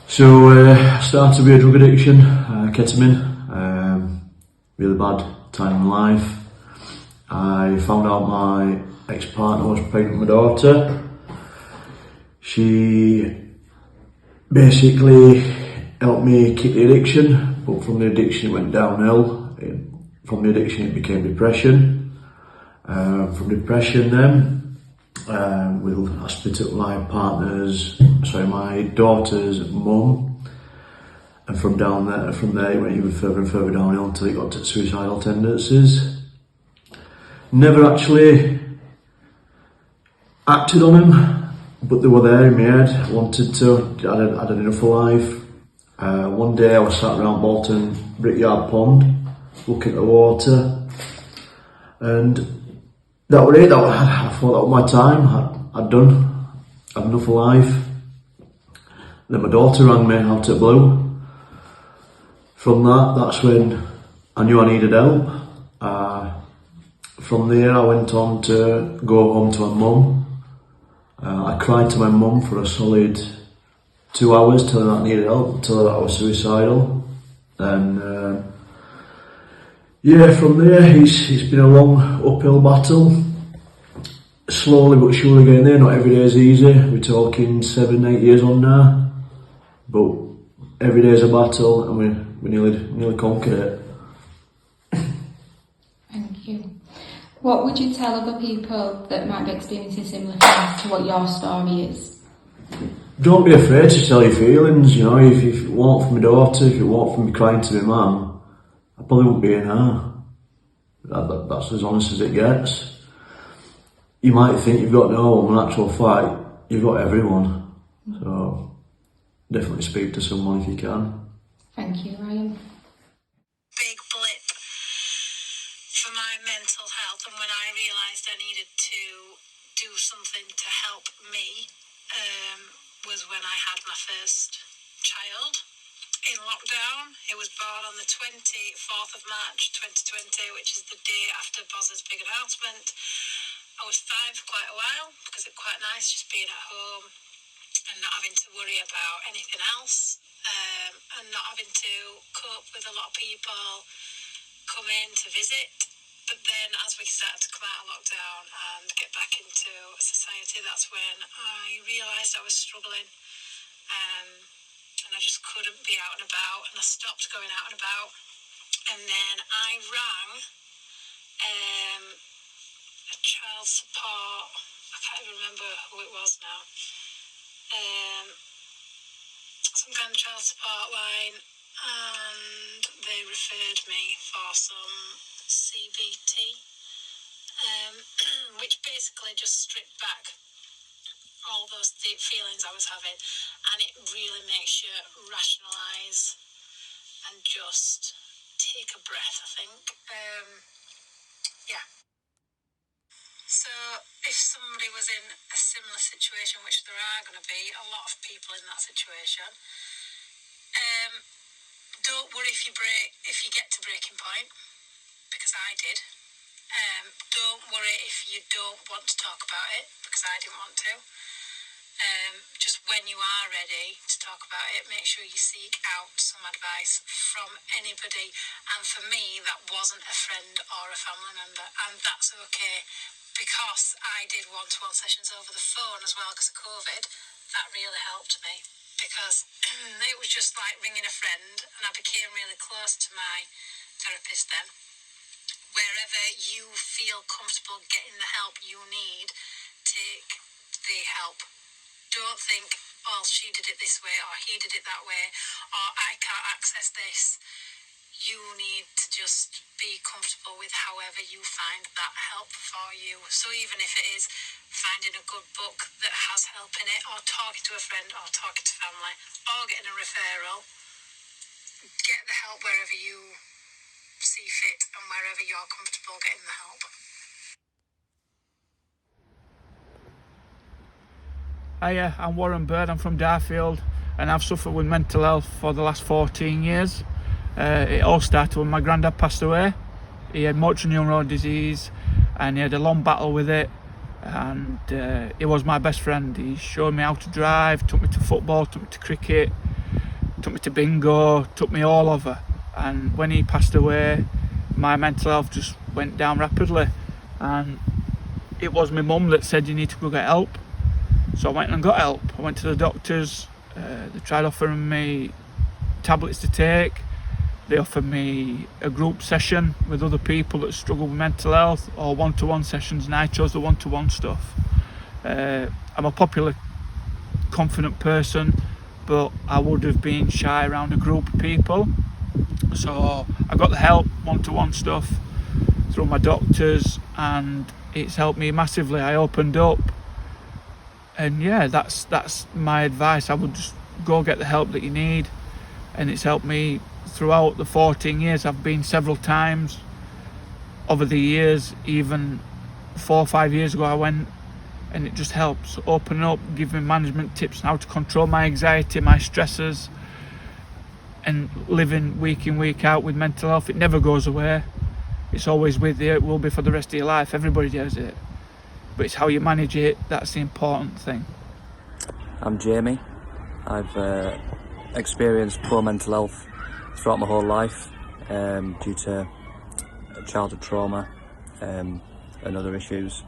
So I started with a drug addiction, ketamine, really bad time in life. I found out my ex-partner was pregnant with my daughter. She basically helped me kick the addiction, but from the addiction it went downhill. From the addiction it became depression. From depression then, I split up my my daughter's mum, and from there it went even further and further downhill until it got to suicidal tendencies. Never actually acted on them, but they were there in my head. I wanted to. I had enough of life. One day I was sat around Bolton Brickyard Pond, looking at the water, and that was it. I thought that was my time. I'd done. I'd enough of life. Then my daughter rang me out of blue. From that's when I knew I needed help. From there I went on to go home to my mum. I cried to my mum for a solid 2 hours, telling her I needed help, telling her I was suicidal. And from there it's been a long uphill battle. Slowly but surely getting there. Not every day is easy. We're talking 7-8 years on now. But every day is a battle, and we nearly conquered it. Thank you. What would you tell other people that might be experiencing similar things to what your story is? Don't be afraid to tell your feelings. You know, if it weren't for my daughter, if it weren't for me crying to my mum, I probably wouldn't be in her. That's as honest as it gets. You might think you've got no one, in actual fact, you've got everyone. So definitely speak to someone if you can. Thank you, Ryan. Big blip for my mental health, and when I realised I needed to do something to help me was when I had my first child in lockdown. It was born on the 24th of March 2020, which is the day after Boz's big announcement. I was fine for quite a while because it's quite nice just being at home and not having to worry about anything else, and not having to cope with a lot of people come in to visit. But then as we started to come out of lockdown and get back into society, that's when I realised I was struggling, and I just couldn't be out and about, and I stopped going out and about. And then I rang a child support, I can't even remember who it was now, some kind of child support line, and they referred me for some CBT, which basically just stripped back all those deep feelings I was having, and it really makes you rationalise and just take a breath, I think. So if somebody was in a similar situation, which there are going to be a lot of people in that situation, don't worry if you get to breaking point, because I did. Don't worry if you don't want to talk about it, because I didn't want to. Just when you are ready to talk about it, make sure you seek out some advice from anybody. And for me, that wasn't a friend or a family member, and that's okay, because I did one-to-one sessions over the phone as well because of COVID. That really helped me, because it was just like ringing a friend, and I became really close to my therapist then. Wherever you feel comfortable getting the help you need, take the help. Don't think, oh, she did it this way, or he did it that way, or I can't access this. You need to just be comfortable with however you find that help for you. So even if it is finding a good book that has help in it, or talking to a friend, or talking to family, or getting a referral, get the help wherever you see fit and wherever you're comfortable getting the help. Hiya, I'm 𝗲𝗏. I'm from 𝗤𝙗𝙤, and I've suffered with mental health for the last 14 years. It all started when my granddad passed away. He had motor neuron disease, and he had a long battle with it, and he was my best friend. He showed me how to drive, took me to football, took me to cricket, took me to bingo, took me all over. And when he passed away, my mental health just went down rapidly. And it was my mum that said, you need to go get help. So I went and got help. I went to the doctors. They tried offering me tablets to take. They offered me a group session with other people that struggle with mental health, or one-to-one sessions, and I chose the one-to-one stuff. I'm a popular, confident person, but I would have been shy around a group of people. So I got the help, one-to-one stuff, through my doctors, and it's helped me massively. I opened up, and yeah, that's my advice. I would just go get the help that you need, and it's helped me throughout the 14 years. I've been several times over the years. Even 4 or 5 years ago I went, and it just helps open up, give me management tips on how to control my anxiety, my stresses, and living week in, week out with mental health. It never goes away. It's always with you. It will be for the rest of your life. Everybody has it, but it's how you manage it that's the important thing. I'm Jamie. I've experienced poor mental health throughout my whole life due to childhood trauma and other issues.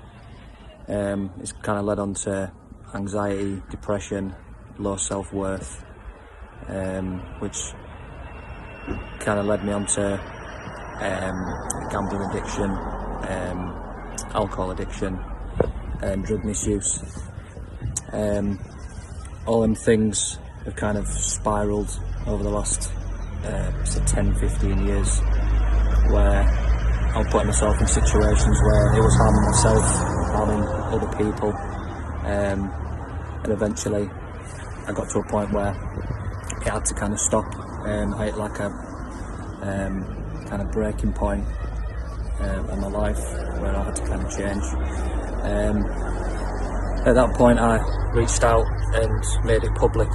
It's kind of led on to anxiety, depression, low self-worth, which kind of led me on to gambling addiction, alcohol addiction, and drug misuse. All them things have kind of spiralled over the last 10-15 years, where I'm putting myself in situations where it was harming myself, harming other people, and eventually I got to a point where it had to kind of stop. I hit like a kind of breaking point in my life where I had to kind of change. At that point I reached out and made it public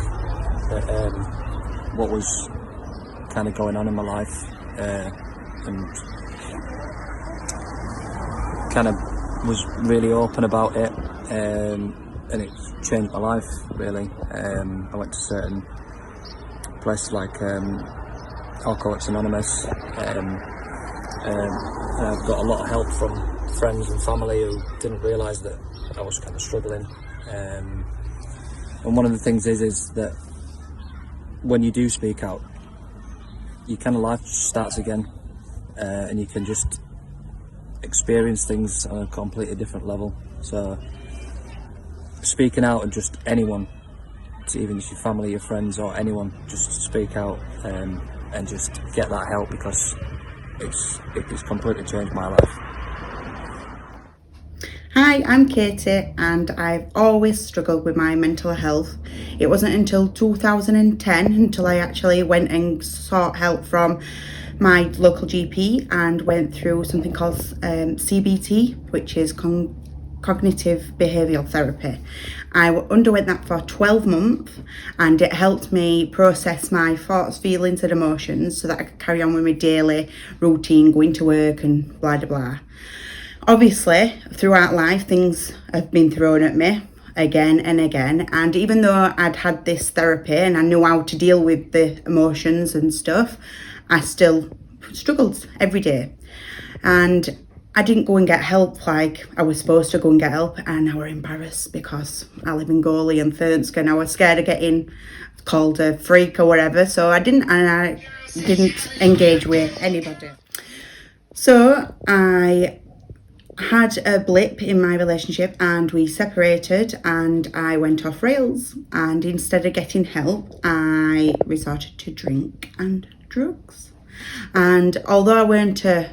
that what was kind of going on in my life, and kind of was really open about it, and it's changed my life really. I went to certain places like Alcoholics Anonymous, and I've got a lot of help from friends and family who didn't realise that I was kind of struggling. And one of the things is that when you do speak out, your kind of life just starts again, and you can just experience things on a completely different level. So speaking out, and just anyone, even if your family, your friends, or anyone, just speak out and just get that help, because it's completely changed my life. Hi, I'm Katie, and I've always struggled with my mental health. It wasn't until 2010 until I actually went and sought help from my local GP and went through something called CBT, which is cognitive behavioural therapy. I underwent that for 12 months, and it helped me process my thoughts, feelings and emotions so that I could carry on with my daily routine, going to work and blah blah blah. Obviously, throughout life, things have been thrown at me again and again, and even though I'd had this therapy and I knew how to deal with the emotions and stuff, I still struggled every day. And I didn't go and get help like I was supposed to go and get help, and I were embarrassed because I live in 𝗤𝙗𝗄 and 𝗬𝙜𝙤, and I was scared of getting called a freak or whatever, so I didn't engage with anybody. So I had a blip in my relationship and we separated, and I went off rails, and instead of getting help I resorted to drink and drugs. And although I weren't a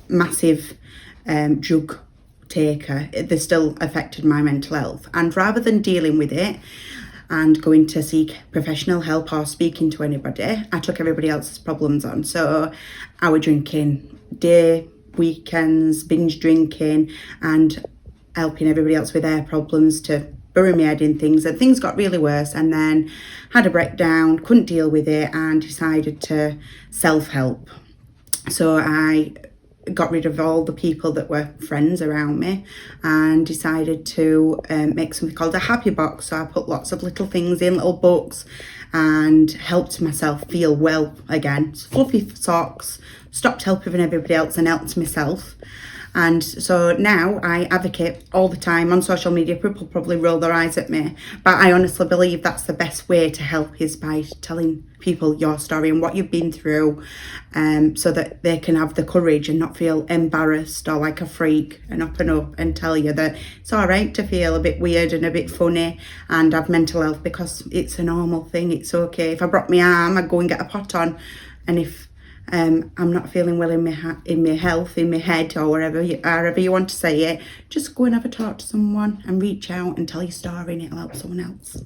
massive drug taker, they still affected my mental health. And rather than dealing with it and going to seek professional help or speaking to anybody, I took everybody else's problems on. So I was drinking day, weekends, binge drinking, and helping everybody else with their problems to bury my head in things, and things got really worse, and then had a breakdown, couldn't deal with it, and decided to self-help. So I got rid of all the people that were friends around me and decided to make something called a happy box. So I put lots of little things in, little books, and helped myself feel well again. Fluffy socks, stopped helping everybody else and helped myself. And so now I advocate all the time on social media. People probably roll their eyes at me, but I honestly believe that's the best way to help, is by telling people your story and what you've been through, so that they can have the courage and not feel embarrassed or like a freak, and up and tell you that it's all right to feel a bit weird and a bit funny and have mental health, because it's a normal thing. It's okay. If I broke my arm, I'd go and get a pot on, and if I'm not feeling well in my health, in my head, or however you want to say it, just go and have a talk to someone and reach out and tell your story, and it'll help someone else.